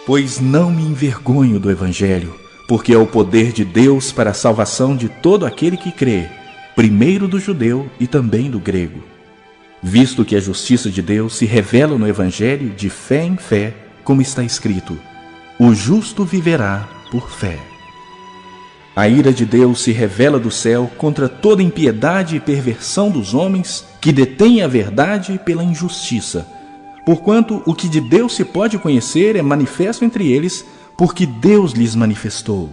Pois não me envergonho do Evangelho, porque é o poder de Deus para a salvação de todo aquele que crê, primeiro do judeu e também do grego. Visto que a justiça de Deus se revela no Evangelho de fé em fé, como está escrito: o justo viverá por fé. A ira de Deus se revela do céu contra toda impiedade e perversão dos homens que detêm a verdade pela injustiça, porquanto o que de Deus se pode conhecer é manifesto entre eles, porque Deus lhes manifestou.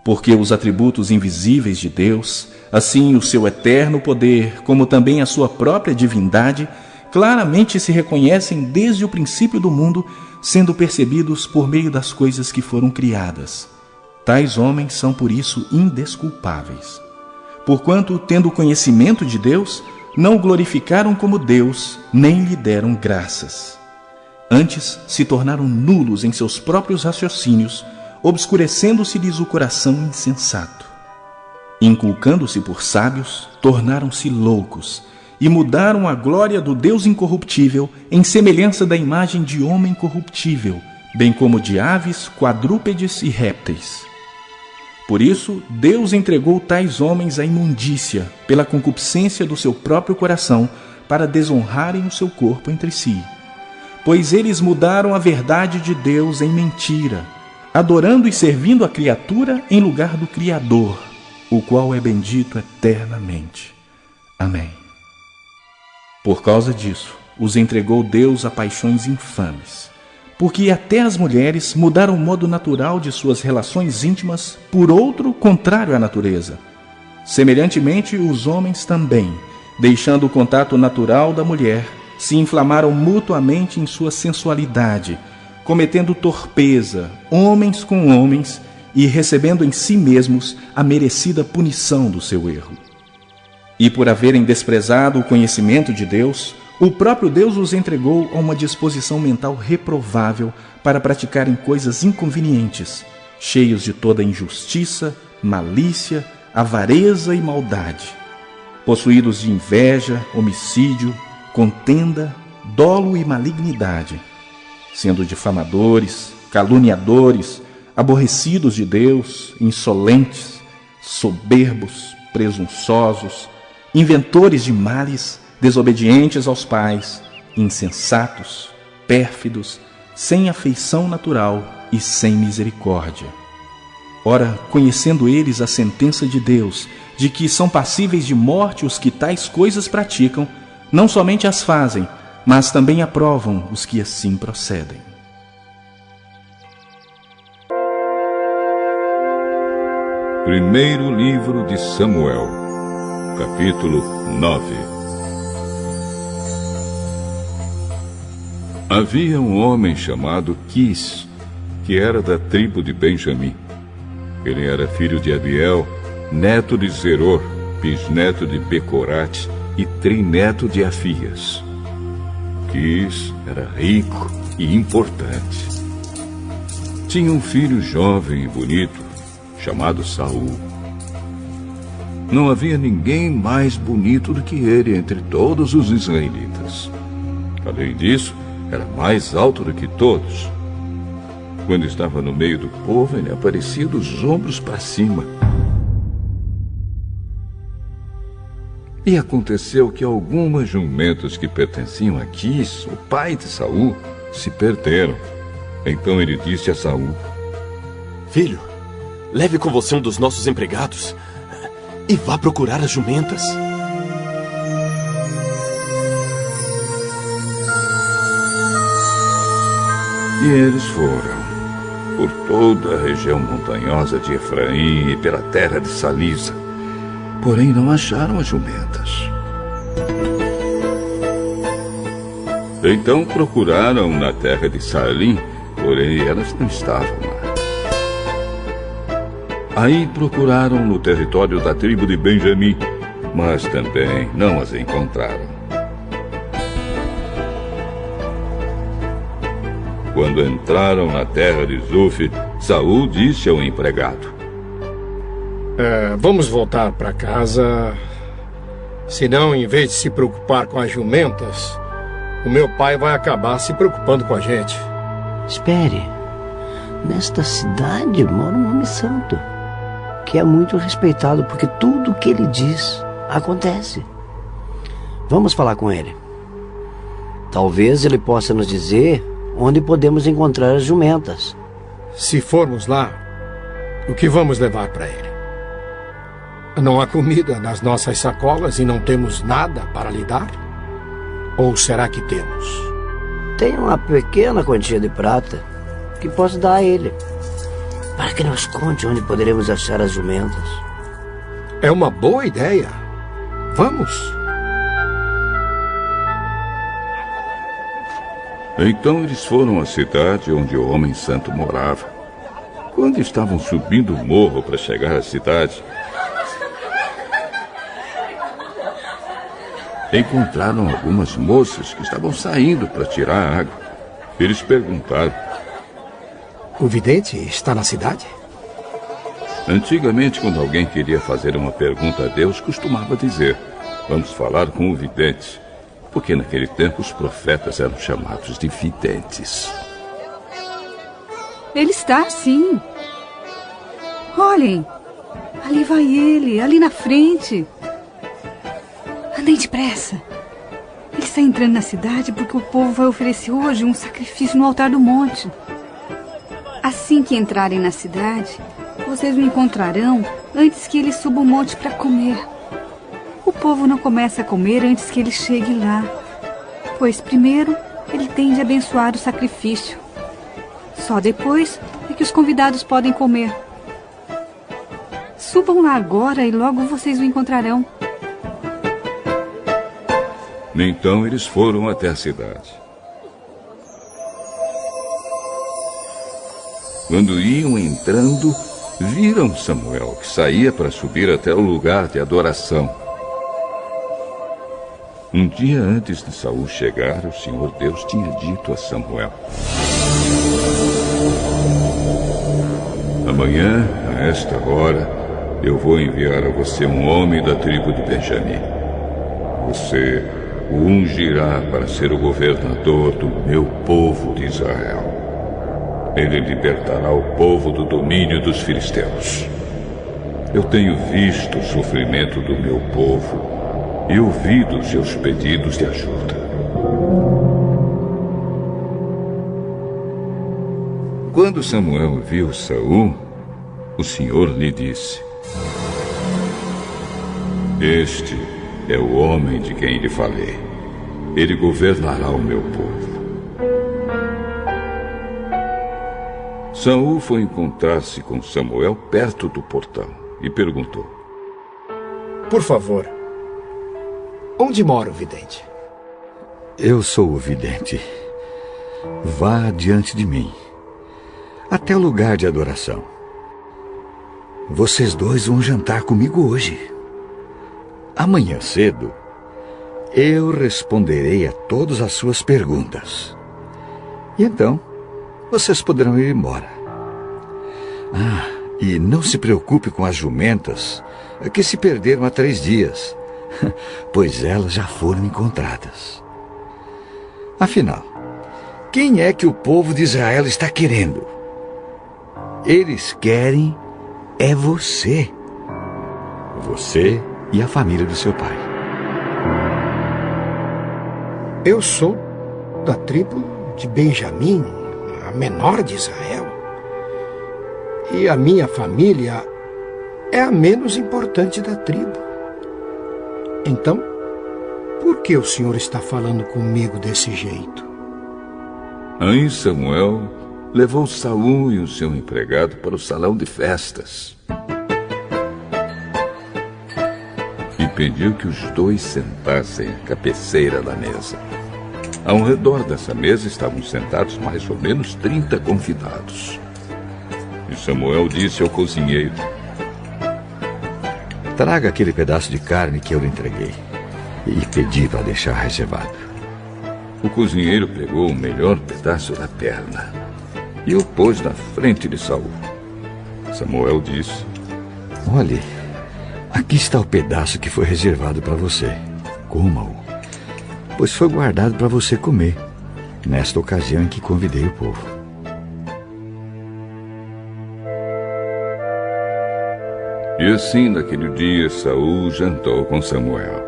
Porque os atributos invisíveis de Deus, assim o seu eterno poder, como também a sua própria divindade, claramente se reconhecem desde o princípio do mundo, sendo percebidos por meio das coisas que foram criadas. Tais homens são por isso indesculpáveis. Porquanto, tendo conhecimento de Deus, não o glorificaram como Deus, nem lhe deram graças. Antes se tornaram nulos em seus próprios raciocínios, obscurecendo-se-lhes o coração insensato. Inculcando-se por sábios, tornaram-se loucos, e mudaram a glória do Deus incorruptível em semelhança da imagem de homem corruptível, bem como de aves, quadrúpedes e répteis. Por isso, Deus entregou tais homens à imundícia, pela concupiscência do seu próprio coração, para desonrarem o seu corpo entre si. Pois eles mudaram a verdade de Deus em mentira, adorando e servindo a criatura em lugar do Criador, o qual é bendito eternamente. Amém. Por causa disso, os entregou Deus a paixões infames, porque até as mulheres mudaram o modo natural de suas relações íntimas por outro contrário à natureza. Semelhantemente, os homens também, deixando o contato natural da mulher, se inflamaram mutuamente em sua sensualidade, cometendo torpeza, homens com homens, e recebendo em si mesmos a merecida punição do seu erro. E por haverem desprezado o conhecimento de Deus, o próprio Deus os entregou a uma disposição mental reprovável para praticarem coisas inconvenientes, cheios de toda injustiça, malícia, avareza e maldade, possuídos de inveja, homicídio, contenda, dolo e malignidade, sendo difamadores, caluniadores, aborrecidos de Deus, insolentes, soberbos, presunçosos, inventores de males, desobedientes aos pais, insensatos, pérfidos, sem afeição natural e sem misericórdia. Ora, conhecendo eles a sentença de Deus, de que são passíveis de morte os que tais coisas praticam, não somente as fazem, mas também aprovam os que assim procedem. Primeiro livro de Samuel, capítulo 9. Havia um homem chamado Quis, que era da tribo de Benjamim. Ele era filho de Abiel, neto de Zeror, bisneto de Becorate e trineto de Afias. Quis era rico e importante. Tinha um filho jovem e bonito, chamado Saul. Não havia ninguém mais bonito do que ele entre todos os israelitas. Além disso, era mais alto do que todos. Quando estava no meio do povo, ele aparecia dos ombros para cima. E aconteceu que algumas jumentas que pertenciam a Quis, o pai de Saul, se perderam. Então ele disse a Saul: Filho, leve com você um dos nossos empregados e vá procurar as jumentas. E eles foram por toda a região montanhosa de Efraim e pela terra de Salisa, porém não acharam as jumentas. Então procuraram na terra de Salim, porém elas não estavam lá. Aí procuraram no território da tribo de Benjamim, mas também não as encontraram. Quando entraram na terra de Zuf, Saul disse ao empregado: Vamos voltar para casa. Senão, em vez de se preocupar com as jumentas, o meu pai vai acabar se preocupando com a gente. Espere. Nesta cidade mora um homem santo, que é muito respeitado, porque tudo o que ele diz acontece. Vamos falar com ele. Talvez ele possa nos dizer onde podemos encontrar as jumentas. Se formos lá, o que vamos levar para ele? Não há comida nas nossas sacolas e não temos nada para lhe dar? Ou será que temos? Tem uma pequena quantia de prata que posso dar a ele, para que nos conte onde poderemos achar as jumentas. É uma boa ideia. Vamos. Então eles foram à cidade onde o homem santo morava. Quando estavam subindo o morro para chegar à cidade, encontraram algumas moças que estavam saindo para tirar a água. Eles perguntaram: O vidente está na cidade? Antigamente, quando alguém queria fazer uma pergunta a Deus, costumava dizer: vamos falar com o vidente. Porque naquele tempo os profetas eram chamados de videntes. Ele está, sim. Olhem, ali vai ele, ali na frente. Andem depressa. Ele está entrando na cidade porque o povo vai oferecer hoje um sacrifício no altar do monte. Assim que entrarem na cidade, vocês o encontrarão antes que ele suba o monte para comer. O povo não começa a comer antes que ele chegue lá, pois primeiro ele tem de abençoar o sacrifício. Só depois é que os convidados podem comer. Subam lá agora e logo vocês o encontrarão. Então eles foram até a cidade. Quando iam entrando, viram Samuel, que saía para subir até o lugar de adoração. Um dia antes de Saul chegar, o Senhor Deus tinha dito a Samuel: amanhã, a esta hora, eu vou enviar a você um homem da tribo de Benjamim. Você o ungirá para ser o governador do meu povo de Israel. Ele libertará o povo do domínio dos filisteus. Eu tenho visto o sofrimento do meu povo e ouvido os seus pedidos de ajuda. Quando Samuel viu Saul, o Senhor lhe disse: este é o homem de quem lhe falei. Ele governará o meu povo. Saul foi encontrar-se com Samuel perto do portão e perguntou: Por favor, onde mora o vidente? Eu sou o vidente. Vá diante de mim, até o lugar de adoração. Vocês dois vão jantar comigo hoje. Amanhã cedo, eu responderei a todas as suas perguntas. E então, vocês poderão ir embora. E não se preocupe com as jumentas que se perderam há 3 dias, pois elas já foram encontradas. Afinal, quem é que o povo de Israel está querendo? Eles querem é você. Você e a família do seu pai. Eu sou da tribo de Benjamim, a menor de Israel. E a minha família é a menos importante da tribo. Então, por que o senhor está falando comigo desse jeito? Aí Samuel levou Saul e o seu empregado para o salão de festas e pediu que os dois sentassem à cabeceira da mesa. Ao redor dessa mesa estavam sentados mais ou menos 30 convidados. E Samuel disse ao cozinheiro: traga aquele pedaço de carne que eu lhe entreguei e pedi para deixar reservado. O cozinheiro pegou o melhor pedaço da perna e o pôs na frente de Saul. Samuel disse: olhe, aqui está o pedaço que foi reservado para você. Coma-o, pois foi guardado para você comer, nesta ocasião em que convidei o povo. E assim, naquele dia, Saul jantou com Samuel.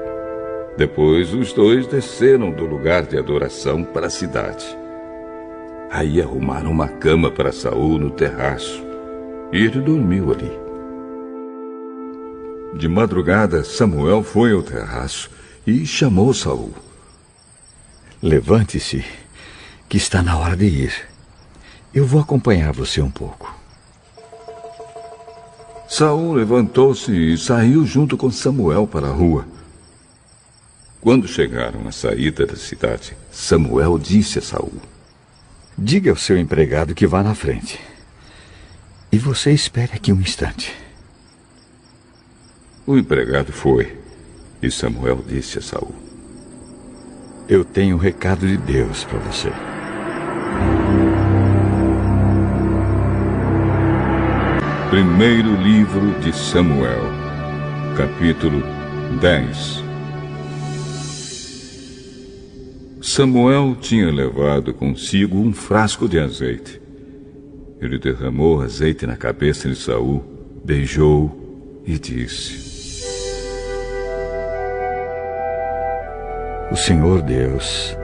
Depois, os dois desceram do lugar de adoração para a cidade. Aí arrumaram uma cama para Saul no terraço, e ele dormiu ali. De madrugada, Samuel foi ao terraço e chamou Saul. Levante-se, que está na hora de ir. Eu vou acompanhar você um pouco. Saul levantou-se e saiu junto com Samuel para a rua. Quando chegaram à saída da cidade, Samuel disse a Saul: diga ao seu empregado que vá na frente. E você espere aqui um instante. O empregado foi, e Samuel disse a Saul: eu tenho um recado de Deus para você. Primeiro livro de Samuel, capítulo 10. Samuel tinha levado consigo um frasco de azeite. Ele derramou azeite na cabeça de Saul, beijou e disse: o Senhor Deus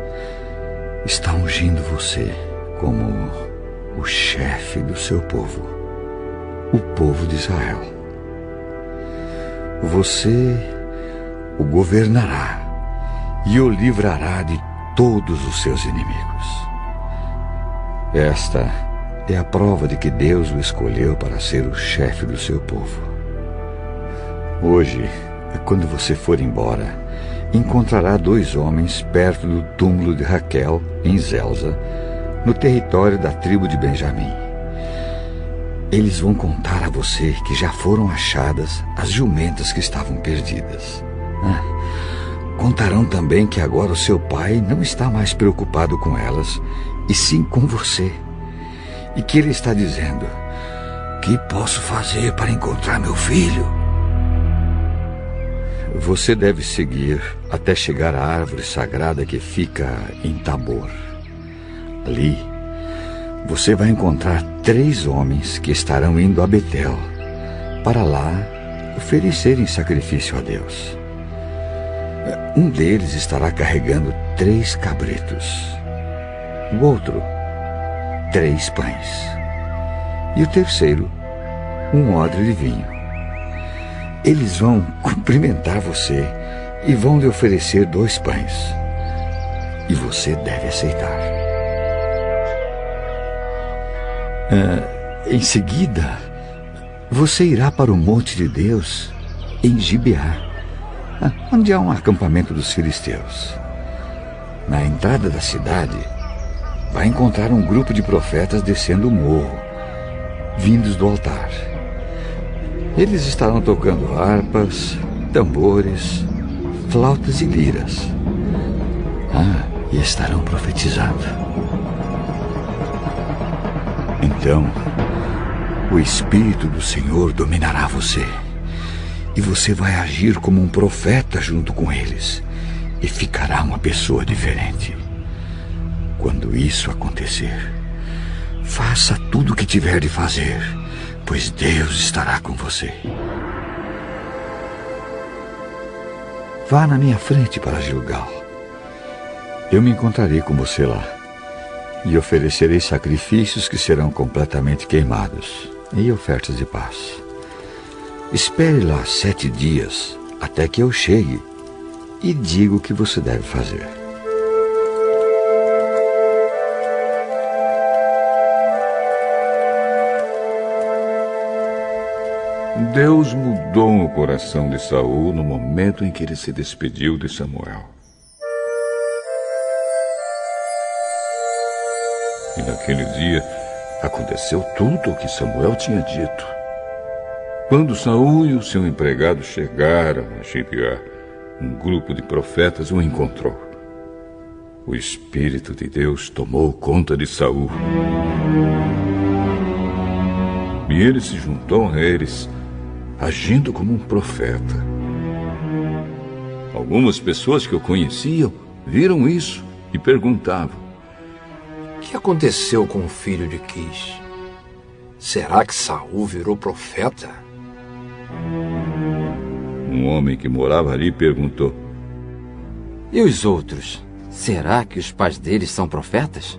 está ungindo você como o chefe do seu povo, o povo de Israel. Você o governará e o livrará de todos os seus inimigos. Esta é a prova de que Deus o escolheu para ser o chefe do seu povo. Hoje, quando você for embora, encontrará 2 homens perto do túmulo de Raquel, em Zelza, no território da tribo de Benjamim. Eles vão contar a você que já foram achadas as jumentas que estavam perdidas. Contarão também que agora o seu pai não está mais preocupado com elas, e sim com você. E que ele está dizendo: que posso fazer para encontrar meu filho? Você deve seguir até chegar à árvore sagrada que fica em Tabor. Ali, você vai encontrar 3 homens que estarão indo a Betel, para lá oferecerem sacrifício a Deus. Um deles estará carregando 3 cabritos, o outro 3 pães, e o terceiro um odre de vinho. Eles vão cumprimentar você e vão lhe oferecer 2 pães, e você deve aceitar. Em seguida, você irá para o monte de Deus em Gibeá, onde há um acampamento dos filisteus. Na entrada da cidade, vai encontrar um grupo de profetas descendo o morro, vindos do altar. Eles estarão tocando harpas, tambores, flautas e liras. E estarão profetizando. Então, o Espírito do Senhor dominará você. E você vai agir como um profeta junto com eles, e ficará uma pessoa diferente. Quando isso acontecer, faça tudo o que tiver de fazer, pois Deus estará com você. Vá na minha frente para Gilgal. Eu me encontrarei com você lá, e oferecerei sacrifícios que serão completamente queimados, e ofertas de paz. Espere lá 7 dias, até que eu chegue, e diga o que você deve fazer. Deus mudou o coração de Saul no momento em que ele se despediu de Samuel. E naquele dia aconteceu tudo o que Samuel tinha dito. Quando Saul e o seu empregado chegaram a Gibeá, um grupo de profetas o encontrou. O Espírito de Deus tomou conta de Saul. E ele se juntou a eles, agindo como um profeta. Algumas pessoas que o conheciam viram isso e perguntavam: o que aconteceu com o filho de Quis? Será que Saul virou profeta? um homem que morava ali, perguntou: E os outros? Será que os pais deles são profetas?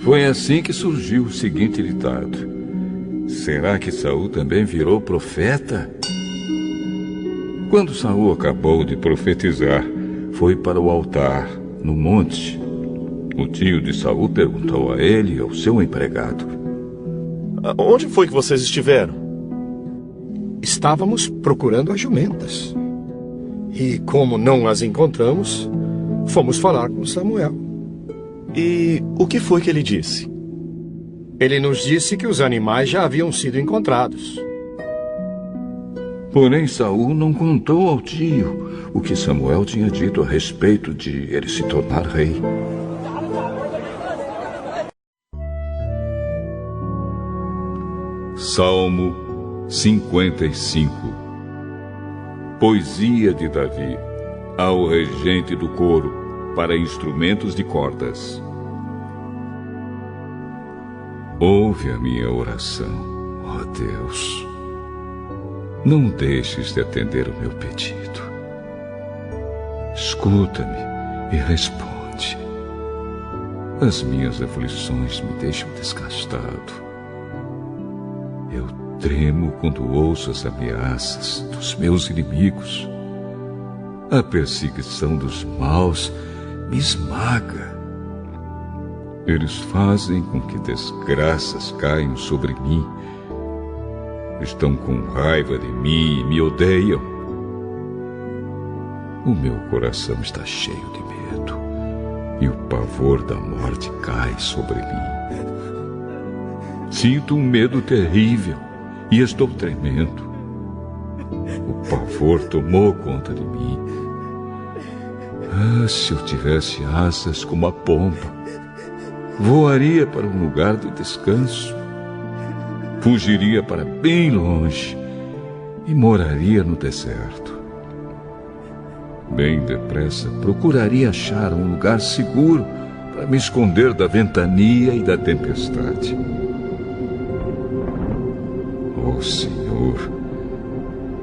Foi assim que surgiu o seguinte ditado: será que Saul também virou profeta? Quando Saul acabou de profetizar, foi para o altar, no monte. O tio de Saul perguntou a ele e ao seu empregado: Onde foi que vocês estiveram? Estávamos procurando as jumentas. E como não as encontramos, fomos falar com Samuel. E o que foi que ele disse? Ele nos disse que os animais já haviam sido encontrados. Porém, Saul não contou ao tio o que Samuel tinha dito a respeito de ele se tornar rei. Salmo 55. Poesia de Davi, ao regente do coro, para instrumentos de cordas. Ouve a minha oração, ó Deus. Não deixes de atender o meu pedido. Escuta-me e responde. As minhas aflições me deixam desgastado. Eu tremo quando ouço as ameaças dos meus inimigos. A perseguição dos maus me esmaga. Eles fazem com que desgraças caiam sobre mim. Estão com raiva de mim e me odeiam. O meu coração está cheio de medo e o pavor da morte cai sobre mim. Sinto um medo terrível e estou tremendo. O pavor tomou conta de mim. Ah, se eu tivesse asas como a pomba, voaria para um lugar de descanso. Fugiria para bem longe e moraria no deserto. Bem depressa procuraria achar um lugar seguro para me esconder da ventania e da tempestade. Ó Senhor,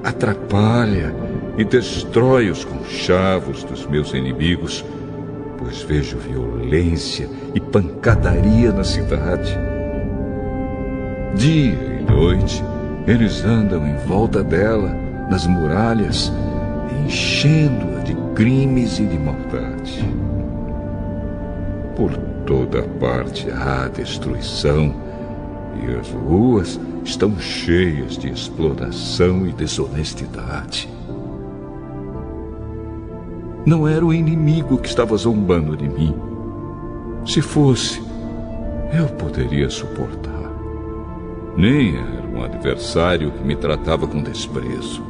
atrapalha e destrói os conchavos dos meus inimigos, pois vejo violência e pancadaria na cidade. Dia e noite, eles andam em volta dela, nas muralhas, enchendo-a de crimes e de maldade. Por toda parte há destruição, e as ruas estão cheias de exploração e desonestidade. Não era o inimigo que estava zombando de mim. Se fosse, eu poderia suportar. Nem era um adversário que me tratava com desprezo,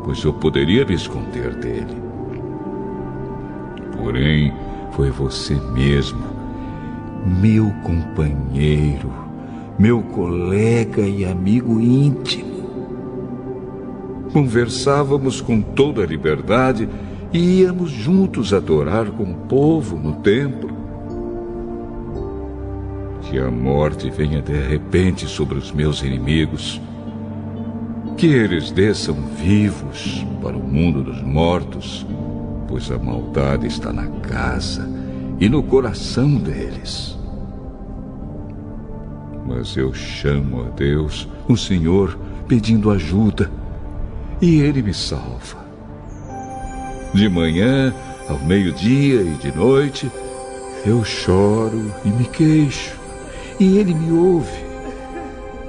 pois eu poderia me esconder dele. Porém, foi você mesmo, meu companheiro, meu colega e amigo íntimo. Conversávamos com toda a liberdade e íamos juntos adorar com o povo no templo. Que a morte venha de repente sobre os meus inimigos. Que eles desçam vivos para o mundo dos mortos, pois a maldade está na casa e no coração deles. Mas eu chamo a Deus, o Senhor, pedindo ajuda, e Ele me salva. De manhã, ao meio-dia e de noite, eu choro e me queixo. E Ele me ouve.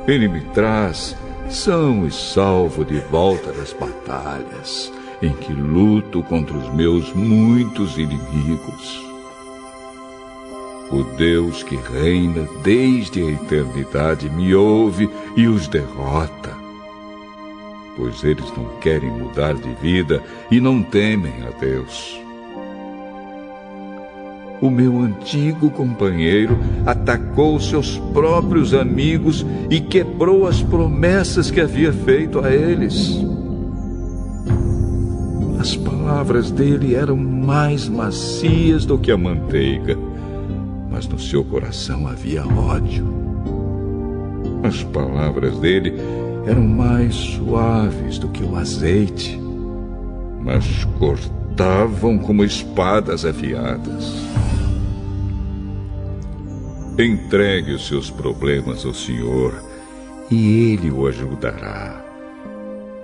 Ele me traz são e salvo de volta das batalhas em que luto contra os meus muitos inimigos. O Deus que reina desde a eternidade me ouve e os derrota, pois eles não querem mudar de vida e não temem a Deus. O meu antigo companheiro atacou seus próprios amigos e quebrou as promessas que havia feito a eles. As palavras dele eram mais macias do que a manteiga, mas no seu coração havia ódio. As palavras dele eram mais suaves do que o azeite, mas cortavam como espadas afiadas. Entregue os seus problemas ao Senhor e Ele o ajudará.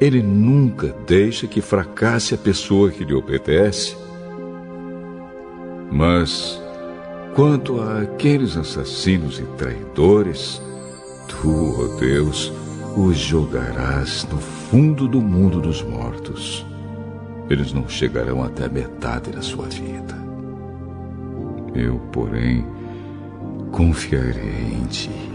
Ele nunca deixa que fracasse a pessoa que lhe obedece. Mas, quanto àqueles assassinos e traidores, tu, ó Deus, os jogarás no fundo do mundo dos mortos. Eles não chegarão até a metade da sua vida. Eu, porém, confiarei em ti.